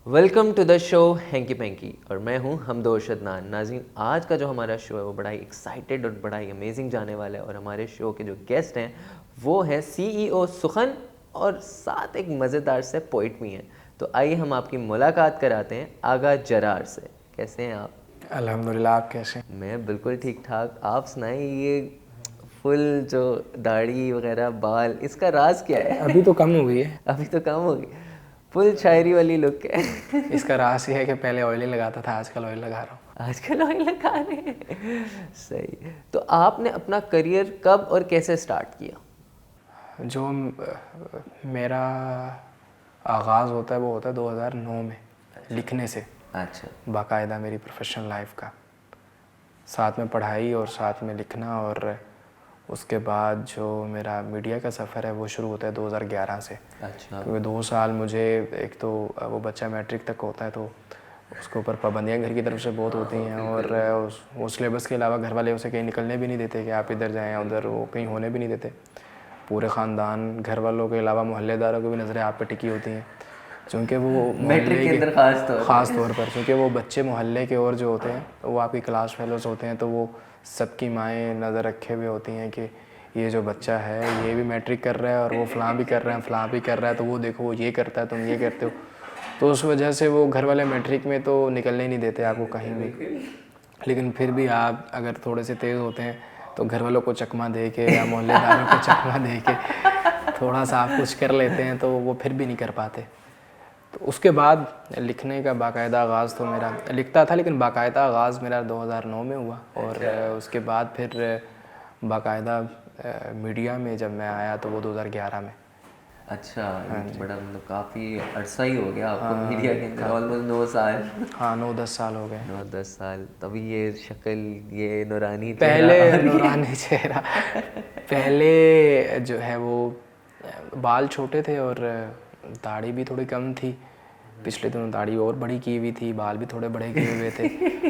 Welcome to the show hanky panky और मैं हूं हमदोश अदनान। नाज़रीन, आज का जो हमारा शो है वो बड़ा ही एक्साइटेड और बड़ा ही अमेजिंग जाने वाला है और हमारे शो के जो गेस्ट हैं वो है सीईओ सुखन और साथ एक मज़ेदार से पोइट भी हैं। तो आइए हम आपकी मुलाकात कराते हैं आगा जरार से। कैसे हैं आप? अल्हम्दुलिल्लाह, आप कैसे? मैं बिल्कुल ठीक ठाक। आप सुनाएं, ये फुल जो दाढ़ी वगैरह बाल, इसका राज क्या है? अभी तो कम हो गई है। अभी तो कम होगी, फुल शायरी वाली लुक है। इसका राज ये है कि पहले ऑयल ही लगाता था, आजकल ऑयल लगा रहा हूँ। आजकल ऑयल लगा रहे हैं। सही। तो आपने अपना करियर कब और कैसे स्टार्ट किया? जो मेरा आगाज़ होता है वो होता है 2009 में, लिखने से। अच्छा। बाकायदा मेरी प्रोफेशनल लाइफ का, साथ में पढ़ाई और साथ में लिखना। और उसके बाद जो मेरा मीडिया का सफ़र है वो शुरू होता है 2011 से। अच्छा। क्योंकि 2 साल मुझे, एक तो वो बच्चा मैट्रिक तक होता है तो उसके ऊपर पाबंदियाँ घर की तरफ से बहुत होती हैं, और उस सिलेबस के अलावा घर वाले उसे कहीं निकलने भी नहीं देते कि आप इधर जाएं उधर, वो कहीं होने भी नहीं देते। पूरे ख़ानदान, घर वालों के अलावा मोहल्लेदारों की भी नज़रें आप पे टिकी होती हैं, क्योंकि वो मैट्रिक के मोहल्ले अंदर के ख़ास तौर पर, क्योंकि वो बच्चे मोहल्ले के और जो होते हैं वो आपकी क्लास फेलोज़ होते हैं, तो वो सबकी माएँ नज़र रखे हुए होती हैं कि ये जो बच्चा है ये भी मैट्रिक कर रहा है और वो फ़लाँ भी कर रहा है, फ़लाँ भी कर रहा है, तो वो देखो वो ये करता है, तुम ये करते हो। तो उस वजह से वो घर वाले मैट्रिक में तो निकलने ही नहीं देते आपको कहीं भी। लेकिन फिर भी आप अगर थोड़े से तेज़ होते हैं तो घर वालों को चकमा दे के या मोहल्लेदारों को चकमा दे के थोड़ा सा आप कुछ कर लेते हैं, तो वो फिर भी नहीं कर पाते। तो उसके बाद लिखने का बाकायदा आगाज़ तो मेरा, लिखता था लेकिन बाकायदा आगाज़ मेरा 2009 में हुआ। और उसके बाद फिर बाकायदा मीडिया में जब मैं आया तो वो 2011 में। अच्छा, हाँ ये तो जी। बड़ा मतलब काफ़ी अरसा ही हो गया आपको हाँ, मीडिया के अंदर, ऑलमोस्ट 9 साल। हाँ 9-10 साल हो गए। 9-10 साल, तभी ये शक्ल, ये नूरानी चेहरा पहले और ये नूरानी चेहरा, पहले जो है वो बाल छोटे थे और दाढ़ी भी थोड़ी कम थी। पिछले दिनों दाढ़ी और बड़ी की हुई थी, बाल भी थोड़े बड़े किए हुए थे।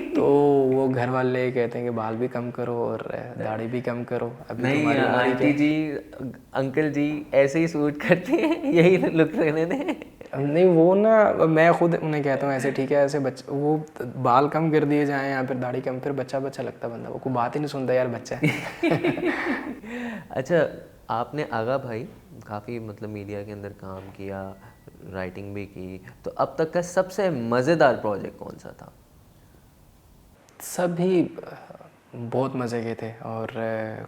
तो वो घर वाले कहते हैं कि बाल भी कम करो और दाढ़ी भी कम करो, अभी नहीं, तुम्हारी उम्र ही क्या आंटी है। जी, अंकल जी ऐसे ही सूट करते हैं, यही लुक रहने दें। नहीं वो ना, मैं खुद उन्हें कहता हूँ ऐसे ठीक है, ऐसे बच्चे वो बाल कम कर दिए जाएं या फिर दाढ़ी कम, फिर बच्चा बच्चा लगता बंदा, वो कोई बात ही नहीं सुनता यार, बच्चा है। अच्छा, आपने आगा भाई काफ़ी मतलब मीडिया के अंदर काम किया, राइटिंग भी की, तो अब तक का सबसे मज़ेदार प्रोजेक्ट कौन सा था? सभी बहुत मज़े के थे, और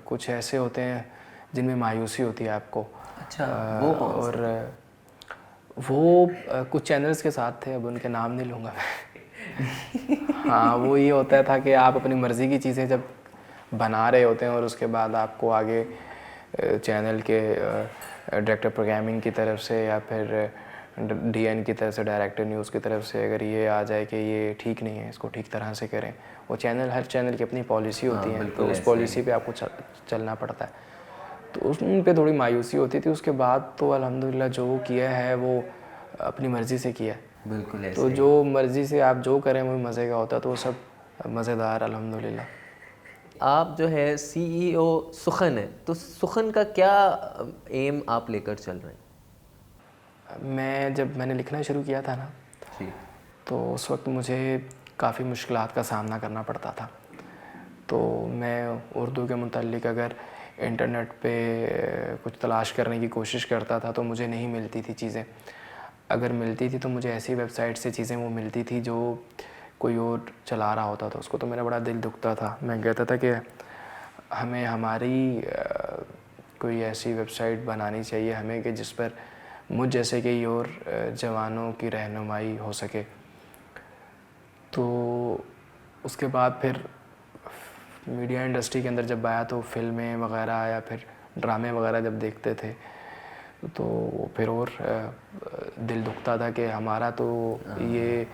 कुछ ऐसे होते हैं जिनमें मायूसी होती है आपको। अच्छा, वो कौन और से थे? वो कुछ चैनल्स के साथ थे, अब उनके नाम नहीं लूँगा मैं। हाँ, वो ये होता था कि आप अपनी मर्ज़ी की चीज़ें जब बना रहे होते हैं और उसके बाद आपको आगे चैनल के डायरेक्टर प्रोग्रामिंग की तरफ से या फिर डीएन की तरफ से, डायरेक्टर न्यूज़ की तरफ से, अगर ये आ जाए कि ये ठीक नहीं है, इसको ठीक तरह से करें। वो चैनल, हर चैनल की अपनी पॉलिसी होती है, तो बिल्कुल उस ऐसे ही। पॉलिसी पे आपको चलना पड़ता है। तो उन पे थोड़ी मायूसी होती थी। उसके बाद तो अल्हम्दुलिल्लाह जो किया है वो अपनी मर्ज़ी से किया है। बिल्कुल तो ऐसे ही। जो मर्ज़ी से आप जो करें वो मज़े का होता है, तो वो सब मज़ेदार अल्हम्दुलिल्लाह। आप जो है सीईओ सुखन है, तो सुखन का क्या एम आप लेकर चल रहे हैं? जब मैंने लिखना शुरू किया था ना, जी। तो उस वक्त मुझे काफ़ी मुश्किलात का सामना करना पड़ता था। तो मैं उर्दू के मुतालिक अगर इंटरनेट पे कुछ तलाश करने की कोशिश करता था तो मुझे नहीं मिलती थी चीज़ें। अगर मिलती थी तो मुझे ऐसी वेबसाइट से चीज़ें वो मिलती थी जो कोई और चला रहा होता था, उसको तो मेरा बड़ा दिल दुखता था। मैं कहता था कि हमें हमारी कोई ऐसी वेबसाइट बनानी चाहिए हमें कि जिस पर मुझ जैसे कई और जवानों की रहनुमाई हो सके। तो उसके बाद फिर मीडिया इंडस्ट्री के अंदर जब आया तो फ़िल्में वगैरह या फिर ड्रामे वगैरह जब देखते थे तो फिर और दिल दुखता था कि हमारा तो ये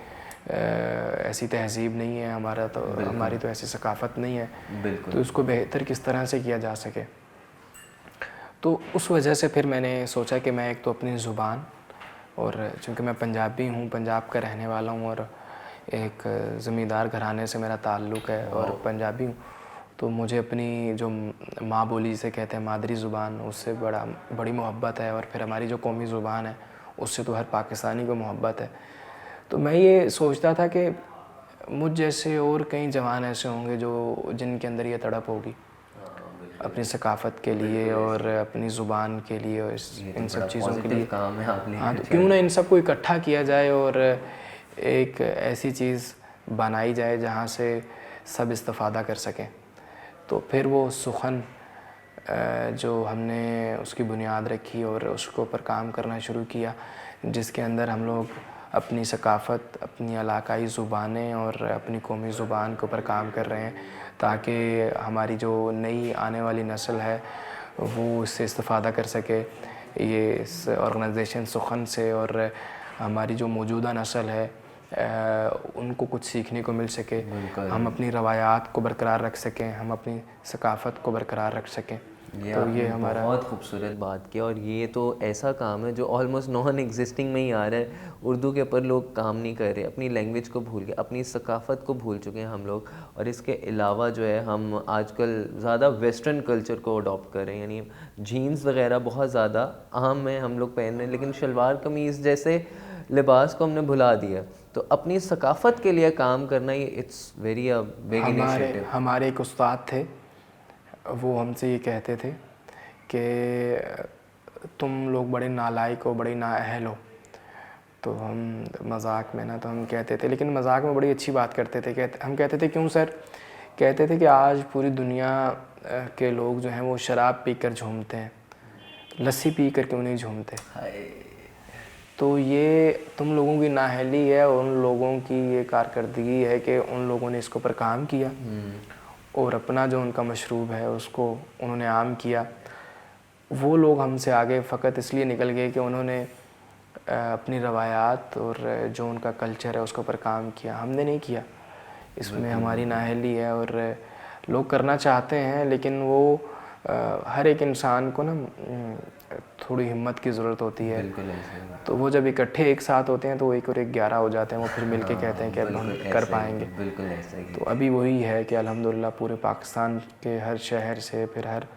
ऐसी तहज़ीब नहीं है, हमारा तो, हमारी तो ऐसी सकाफ़त नहीं है, बिल्कुल। तो इसको बेहतर किस तरह से किया जा सके। तो उस वजह से फिर मैंने सोचा कि मैं एक तो अपनी ज़ुबान, और चूँकि मैं पंजाबी हूँ, पंजाब का रहने वाला हूँ और एक ज़मींदार घराने से मेरा ताल्लुक़ है और पंजाबी हूँ, तो मुझे अपनी जो माँ बोली जिसे कहते हैं मादरी ज़ुबान, उससे बड़ी मोहब्बत है। और फिर हमारी जो कौमी ज़ुबान है उससे तो हर पाकिस्तानी को मोहब्बत है। तो मैं ये सोचता था कि मुझ जैसे और कई जवान ऐसे होंगे जो जिनके अंदर ये तड़प होगी अपनी सकाफ़त के लिए और अपनी ज़ुबान के लिए और इन सब चीज़ों के लिए। काम है आप हाँ, तो क्यों ना इन सबको इकट्ठा किया जाए और एक ऐसी चीज़ बनाई जाए जहाँ से सब इस्तिफ़ादा कर सकें। तो फिर वो सुखन जो हमने उसकी बुनियाद रखी और उसके ऊपर काम करना शुरू किया, जिसके अंदर हम लोग अपनी सकाफ़त, अपनी इलाकाई ज़ुबानें और अपनी कौमी ज़ुबान के ऊपर काम कर रहे हैं, ताकि हमारी जो नई आने वाली नस्ल है वो इससे इस्तिफ़ादा कर सके, ये इस ऑर्गेनाइजेशन सुखन से। और हमारी जो मौजूदा नस्ल है उनको कुछ सीखने को मिल सके, हम अपनी रवायात को बरकरार रख सकें, हम अपनी सकाफ़त को बरकरार रख सकें। तो ये हमारा बहुत खूबसूरत बात किया। और ये तो ऐसा काम है जो ऑलमोस्ट नॉन एग्जिस्टिंग में ही आ रहा है। उर्दू के ऊपर लोग काम नहीं कर रहे, अपनी लैंग्वेज को भूल गए, अपनी सकाफ़त को भूल चुके हैं हम लोग। और इसके अलावा जो है हम आजकल ज़्यादा वेस्टर्न कल्चर को अडॉप्ट कर रहे हैं, यानी जीन्स वगैरह बहुत ज़्यादा आम है हम लोग पहन रहे हैं, लेकिन शलवार कमीज़ जैसे लिबास को हमने भुला दिया। तो अपनी सकाफ़त के लिए काम करना, ये it's very a big initiative. हमारे एक उस्ताद थे, वो हमसे ये कहते थे कि तुम लोग बड़े नालायक हो, बड़े नाअहल हो। तो हम मजाक में ना तो हम कहते थे, लेकिन मजाक में बड़ी अच्छी बात करते थे। हम कहते थे क्यों सर? कहते थे कि आज पूरी दुनिया के लोग जो हैं वो शराब पीकर झूमते हैं, लस्सी पी कर क्यों नहीं झूमते? तो ये तुम लोगों की नाअहली है, और उन लोगों की ये कारकर्दगी है कि उन लोगों ने इसके ऊपर काम किया और अपना जो उनका मशरूब है उसको उन्होंने आम किया। वो लोग हमसे आगे फ़कत इसलिए निकल गए कि उन्होंने अपनी रवायात और जो उनका कल्चर है उसके ऊपर काम किया, हमने नहीं किया। इसमें हमारी नाअहली है और लोग करना चाहते हैं, लेकिन वो हर एक इंसान को ना थोड़ी हिम्मत की ज़रूरत होती है। तो वो जब इकट्ठे एक साथ होते हैं तो वो 1 और 1 11 हो जाते हैं, वो फिर मिलके कहते हैं कि अब हम कर पाएंगे। बिल्कुल ऐसा ही। तो अभी वही है कि अल्हम्दुलिल्लाह पूरे पाकिस्तान के हर शहर से, फिर हर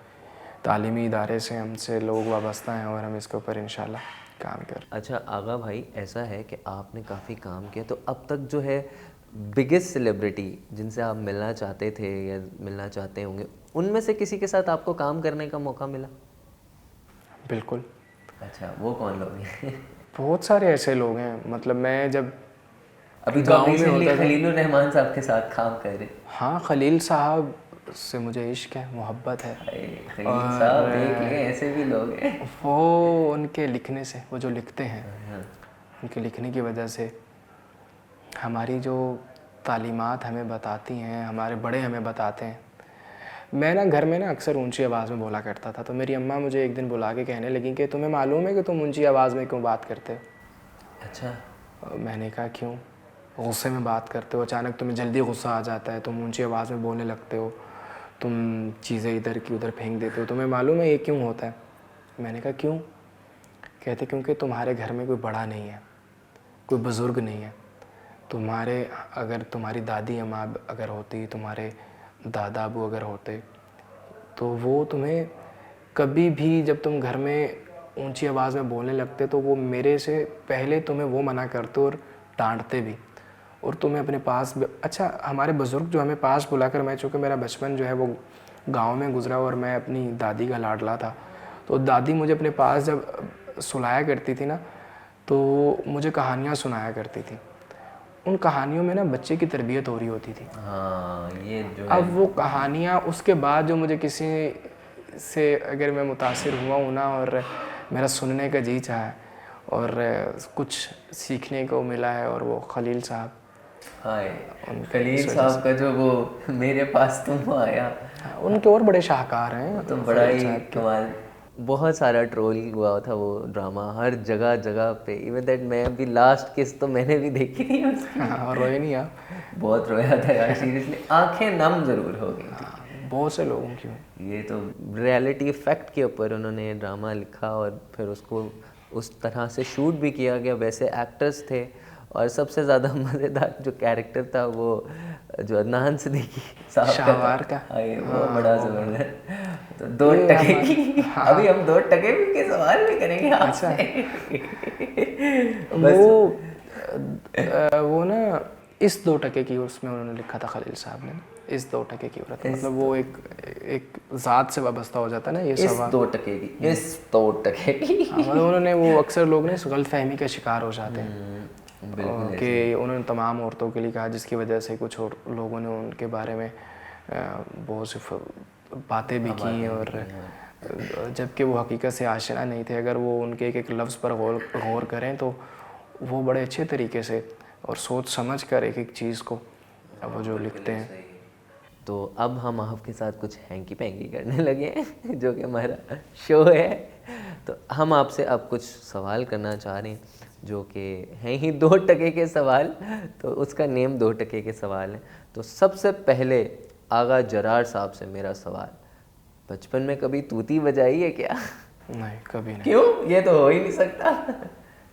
तालीमी इदारे से हमसे लोग वाबस्ता हैं और हम इसके ऊपर इंशाल्लाह काम कर। अच्छा आगा भाई, ऐसा है कि आपने काफ़ी काम किया, तो अब तक जो है बिगेस्ट सेलिब्रिटी जिनसे आप मिलना चाहते थे या मिलना चाहते होंगे, उनमें से किसी के साथ आपको काम करने का मौका मिला? बिल्कुल। अच्छा, वो कौन लोग हैं? बहुत सारे ऐसे लोग हैं, मतलब मैं जब अभी गाँव में होता था, खलीलुर रहमान साहब के साथ काम कर रहे। हाँ, खलील साहब से मुझे इश्क है, मोहब्बत है। खलील साहब देख लें, ऐसे भी लोग हैं। वो उनके लिखने से, वो जो लिखते हैं उनके लिखने की वजह से हमारी जो तालीमात हमें बताती हैं, हमारे बड़े हमें बताते हैं। मैं ना घर में ना अक्सर ऊंची आवाज़ में बोला करता था, तो मेरी अम्मा मुझे एक दिन बुला के कहने लगी कि तुम्हें मालूम है कि तुम ऊंची आवाज़ में क्यों बात करते हो? अच्छा। मैंने कहा क्यों? गुस्से में बात करते हो, अचानक तुम्हें जल्दी गुस्सा आ जाता है, तुम ऊंची आवाज़ में बोलने लगते हो, तुम चीज़ें इधर की उधर फेंक देते हो, तुम्हें मालूम है ये क्यों होता है? मैंने कहा क्यों? कहते क्योंकि तुम्हारे घर में कोई बड़ा नहीं है, कोई बुज़ुर्ग नहीं है। अगर तुम्हारी दादी अम्मा अगर होती, तुम्हारे दादा अबू अगर होते, तो वो तुम्हें कभी भी जब तुम घर में ऊंची आवाज़ में बोलने लगते तो वो मेरे से पहले तुम्हें वो मना करते और डांटते भी, और तुम्हें अपने पास अच्छा, हमारे बुज़ुर्ग जो हमें पास बुलाकर, मैं चूँकि मेरा बचपन जो है वो गांव में गुजरा और मैं अपनी दादी का लाडला था, तो दादी मुझे अपने पास जब सुलाया करती थी ना, तो मुझे कहानियाँ सुनाया करती थी। उन कहानियों में ना बच्चे की तरबियत हो रही होती थी। हाँ, ये जो अब वो कहानियाँ उसके बाद जो मुझे किसी से अगर मैं मुतासिर हुआ हूँ ना, और मेरा सुनने का जी चाहा है और कुछ सीखने को मिला है, और वो खलील साहब। हाय, खलील साहब का जो वो मेरे पास तुम आया, उनके और बड़े शाहकार हैं। तो बड़ा ही कमाल। बहुत सारा ट्रोल हुआ था वो ड्रामा, हर जगह जगह पे। इवन दैट मैं अभी लास्ट किस तो मैंने भी देखी थी उसकी। हाँ, रोए नहीं आप? बहुत रोया था यार, सीरियसली आंखें नम जरूर हो गई थी। बहुत से लोगों की। ये तो रियलिटी फैक्ट के ऊपर उन्होंने ड्रामा लिखा और फिर उसको उस तरह से शूट भी किया गया, वैसे एक्टर्स थे। और सबसे ज़्यादा मज़ेदार जो कैरेक्टर था वो जो अदनान सिद्दीकी साहब का, वो बड़ा ज़बरदस्त। तो 2 टके की, अभी हम 2 टके के सवाल भी करेंगे आपसे। वो वो ना इस 2% की उसमें उन्होंने लिखा था खलील साहब ने, इस 2% की औरत, मतलब वो एक ज़ात से वाबस्ता हो जाता है ना ये इस सवाल। 2% की, इस 2% की। हाँ, मतलब उन्होंने वो अक्सर लोग ना इस गलतफहमी का शिकार हो जाते हैं बिल्कुल कि उन्होंने तमाम औरतों के लिए कहा, जिसकी वजह से कुछ और लोगों ने उनके बारे में बहुत सी बातें भी की, और जबकि वो हकीकत से आशना नहीं थे। अगर वो उनके एक एक लफ्ज़ पर गौर करें तो वो बड़े अच्छे तरीके से और सोच समझ कर एक एक चीज़ को वो जो लिखते हैं। तो अब हम आपके साथ कुछ हैंकी पैंकी करने लगे हैं जो कि हमारा शो है। तो हम आपसे अब कुछ सवाल करना चाह रहे हैं जो कि हैं ही 2% के सवाल, तो उसका नेम 2% के सवाल हैं। तो सबसे पहले आगा जरार साहब से मेरा सवाल, बचपन में कभी तूती बजाई है क्या? नहीं, कभी नहीं। क्यों? ये तो हो ही नहीं सकता।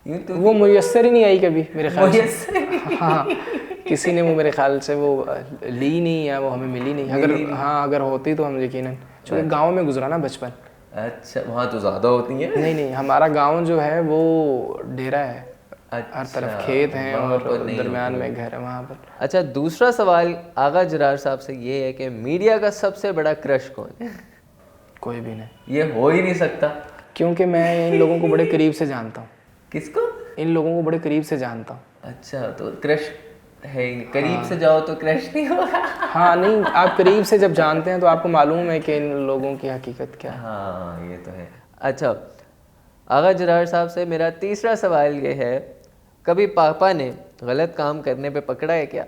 यूं तूती वो मुयस्सर ही नहीं आई कभी मेरे ख्याल से। मुयस्सर हाँ, किसी ने वो मेरे ख्याल से वो ली नहीं, या वो हमें मिली नहीं। अगर हाँ अगर होती तो हम यकीनन, चूँकि गांव में गुजरा ना बचपन। अच्छा, वहाँ तो ज़्यादा होती हैं। नहीं नहीं, हमारा गांव जो है वो डेरा है, हर तरफ खेत हैं वहाँ और पर नहीं दरमियान होती। में घर है वहाँ पर। अच्छा, दूसरा सवाल आगा जरार साहब से ये है कि मीडिया का सबसे बड़ा क्रश कौन है? कोई भी नहीं, ये हो ही नहीं सकता। क्योंकि मैं इन लोगों को बड़े करीब से जानता हूँ। किसको? इन लोगों को बड़े करीब से जानता हूँ। अच्छा, तो क्रश है ही नहीं। करीब से जाओ तो क्रश नहीं होगा। हाँ नहीं, आप करीब से जब जानते हैं तो आपको मालूम है कि इन लोगों की हकीकत क्या है। हाँ, ये तो है। अच्छा, आगा जरार साहब से मेरा तीसरा सवाल ये है, कभी पापा ने गलत काम करने पे पकड़ा है क्या?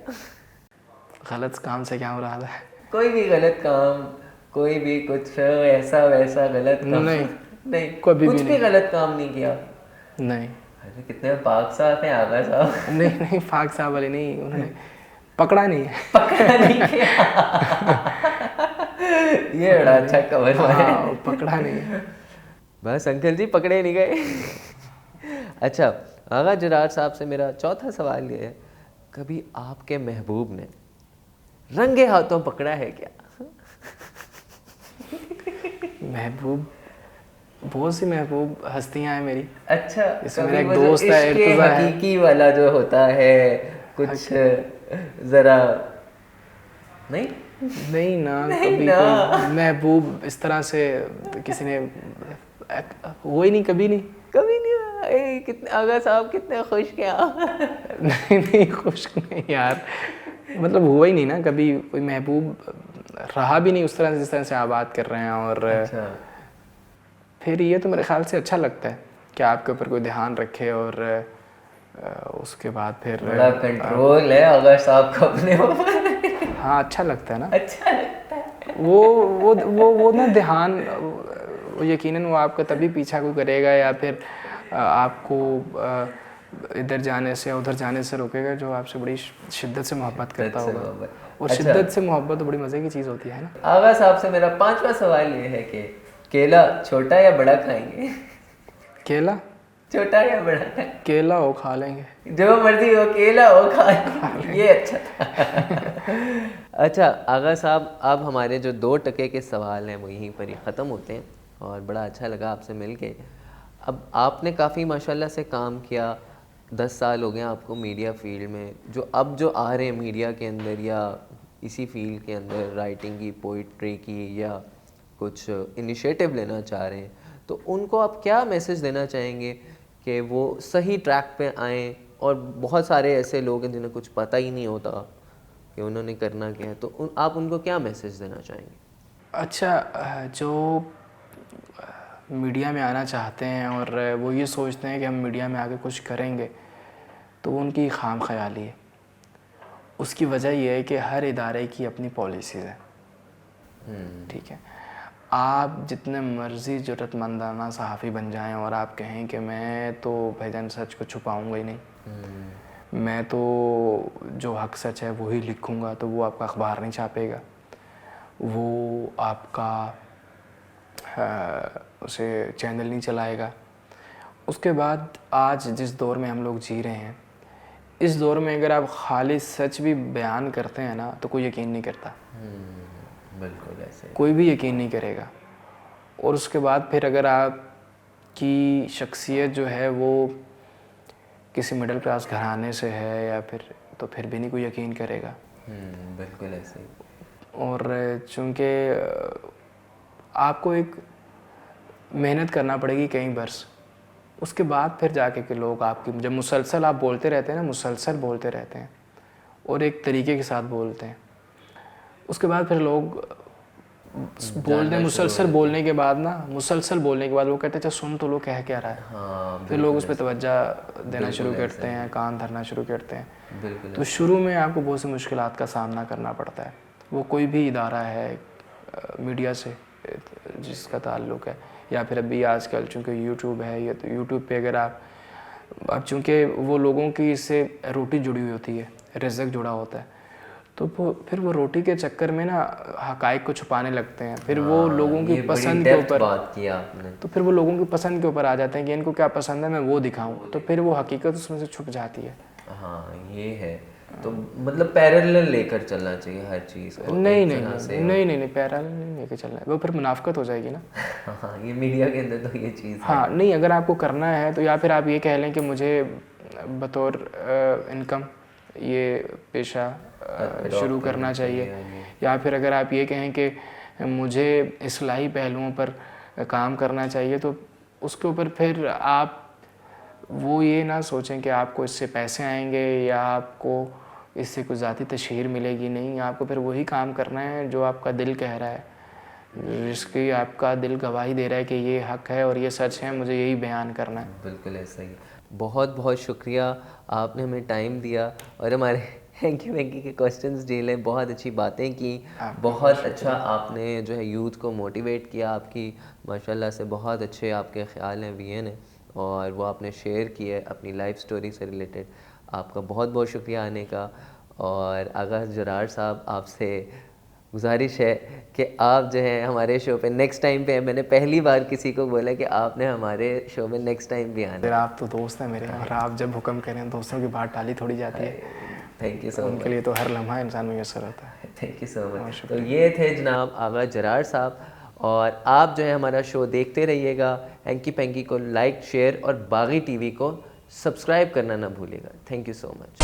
गलत काम से क्या हो रहा है? कोई भी गलत काम, कोई भी कुछ ऐसा वैसा गलत काम? नहीं, नहीं, कभी कुछ भी भी नहीं। गलत काम नहीं किया? नहीं अरे कितने पाक साफ हैं आगा साहब। नहीं नहीं, फाक साहब वाले नहीं, उन्होंने पकड़ा नहीं है। पकड़ा नहीं किया। ये बड़ा अच्छा कवर है। हाँ, पकड़ा नहीं है। बस अंकल जी पकड़े नहीं गए। अच्छा, आगा जरार साहब से मेरा चौथा सवाल ये है, कभी आपके महबूब ने रंगे हाथों पकड़ा है क्या? महबूब, बहुत सी महबूब हस्तियां हैं मेरी। अच्छा, इसमें कभी मेरा एक वो जो दोस्त है, इश्क़े इर्तुज़ा है। हकीकी वाला जो होता है कुछ जरा नहीं नहीं ना, नहीं कभी ना। कोई महबूब इस तरह से किसी ने वो ही नहीं, कभी नहीं। कभी नहीं हुआ। कितने आगा साहब कितने खुश क्या? नहीं नहीं, खुश नहीं यार, मतलब हुआ ही नहीं ना कभी, कोई महबूब रहा भी नहीं उस तरह से जिस तरह से आप बात कर रहे हैं। और अच्छा, फिर ये तो मेरे ख्याल से अच्छा लगता है कि आपके ऊपर कोई ध्यान रखे, और उसके बाद फिर बड़ा कंट्रोल है आगा साहब का अपने ऊपर। हाँ, अच्छा लगता है ना। अच्छा लगता है। वो ना ध्यान, वो यकीनन वो आपका तभी पीछा कोई करेगा, या फिर आपको इधर जाने से या उधर जाने से रोकेगा जो आपसे बड़ी शिद्दत से मोहब्बत करता शिद्दत से होगा। मोहब्बत। और अच्छा। शिद्दत से मोहब्बत तो बड़ी मज़े की चीज़ होती है ना। आगा साहब से मेरा पांचवा सवाल ये है कि केला छोटा या बड़ा खाएंगे? केला, छोटा या बड़ा खाएंगे? केला हो खा लेंगे। जो मर्जी हो, केला हो खा लेंगे। ये अच्छा था। अच्छा आगा साहब, अब हमारे जो 2% के सवाल हैं वो यहीं पर ही ख़त्म होते हैं, और बड़ा अच्छा लगा आपसे मिल के। अब आपने काफ़ी माशाल्लाह से काम किया, 10 साल हो गए आपको मीडिया फील्ड में। जो अब जो आ रहे हैं मीडिया के अंदर या इसी फील्ड के अंदर, राइटिंग की, पोइट्री की, या कुछ इनिशिएटिव लेना चाह रहे हैं, तो उनको आप क्या मैसेज देना चाहेंगे कि वो सही ट्रैक पे आएँ? और बहुत सारे ऐसे लोग हैं जिन्हें कुछ पता ही नहीं होता कि उन्होंने करना क्या है, तो आप उनको क्या मैसेज देना चाहेंगे? अच्छा, जो मीडिया में आना चाहते हैं और वो ये सोचते हैं कि हम मीडिया में आके कुछ करेंगे, तो वो उनकी खाम ख्याली है। उसकी वजह ये है कि हर इदारे की अपनी पॉलिसीज़ हैं, ठीक है। आप जितने मर्ज़ी ज़रूरतमंदाना सहाफ़ी बन जाएं और आप कहें कि मैं तो भाईजान सच को छुपाऊंगा ही नहीं, मैं तो जो हक सच है वही लिखूंगा, तो वो आपका अखबार नहीं छापेगा, वो आपका उसे चैनल नहीं चलाएगा। उसके बाद आज जिस दौर में हम लोग जी रहे हैं, इस दौर में अगर आप खाली सच भी बयान करते हैं ना, तो कोई यकीन नहीं करता। बिल्कुल ऐसे कोई भी यकीन नहीं करेगा। और उसके बाद फिर अगर आपकी शख्सियत जो है वो किसी मिडिल क्लास घराने से है या फिर, तो फिर भी नहीं कोई यकीन करेगा। बिल्कुल ऐसे ही। और चूँकि आपको एक मेहनत करना पड़ेगी कई वर्ष, उसके बाद फिर जाके के लोग आपकी, जब मुसलसल आप बोलते रहते हैं ना, मुसलसल बोलते रहते हैं और एक तरीके के साथ बोलते हैं, उसके बाद फिर लोग बोलते हैं। मुसलसल बोलने के बाद ना, मुसलसल बोलने के बाद वो कहते हैं अच्छा सुन तो लो कह क्या रहा है। हाँ, फिर लोग उस पर तवज्जो देना शुरू करते हैं, कान धरना शुरू करते हैं। बिल्कुल। तो शुरू में आपको बहुत सी मुश्किलात का सामना करना पड़ता है। वो कोई भी इदारा है मीडिया से जिसका ताल्लुक़ है, या फिर अभी आजकल चूँकि यूट्यूब है, या तो यूट्यूब पे अगर आप, अब चूँकि वो लोगों की इससे रोटी जुड़ी हुई होती है, रिज़्क जुड़ा होता है, तो फिर वो रोटी के चक्कर में ना हक़ाइक़ को छुपाने लगते हैं। फिर वो लोगों की पसंद के ऊपर, बात किया आपने, तो फिर वो लोगों की पसंद के ऊपर आ जाते हैं कि इनको क्या पसंद है मैं वो दिखाऊं, तो फिर वो हकीकत उसमें से छुप जाती है। हाँ ये है। तो मतलब पैरेलल लेकर चलना चाहिए हर चीज़ को। नहीं पैरेलल नहीं लेकर चलना है, वो फिर मुनाफिकत हो जाएगी ना। हाँ, ये मीडिया के अंदर तो ये चीज़ हाँ नहीं, अगर आपको करना है तो या फिर आप ये कह लें कि मुझे बतौर इनकम ये पेशा शुरू करना चाहिए, या फिर अगर आप ये कहें कि मुझे इस्लाही पहलुओं पर काम करना चाहिए, तो उसके ऊपर फिर आप वो ये ना सोचें कि आपको इससे पैसे आएंगे या आपको इससे कुछ ज़ाती तशहीर मिलेगी। नहीं, आपको फिर वही काम करना है जो आपका दिल कह रहा है, जिसकी आपका दिल गवाही दे रहा है कि ये हक़ है और ये सच है, मुझे यही बयान करना है। बिल्कुल ऐसा ही। बहुत बहुत शुक्रिया, आपने हमें टाइम दिया और हमारे हैंकी वैंकी के क्वेश्चंस झेले, बहुत अच्छी बातें की, बहुत अच्छा आपने जो है यूथ को मोटिवेट किया। आपकी माशाल्लाह से बहुत अच्छे आपके ख्याल हैं, विजन है, और वो आपने शेयर किया अपनी लाइफ स्टोरी से रिलेटेड। आपका बहुत बहुत शुक्रिया आने का। और आगाज़ जरार साहब, आपसे गुजारिश है कि आप जो है हमारे शो पे नेक्स्ट टाइम पे, मैंने पहली बार किसी को बोला कि आपने हमारे शो में नेक्स्ट टाइम भी आना। फिर आप तो दोस्त हैं मेरे, और आप जब हुक्म करें दोस्तों की बात टाली थोड़ी जाती है। Thank you so much. उनके लिए तो हर लम्हा इंसान मुयस्सर होता है। Thank you so much. तो ये थे जनाब आगाज़ जरार साहब, और आप जो है हमारा शो देखते रहिएगा। हैंकी पैंकी को लाइक, शेयर और बागी टीवी को सब्सक्राइब करना ना भूलिएगा। Thank you so much.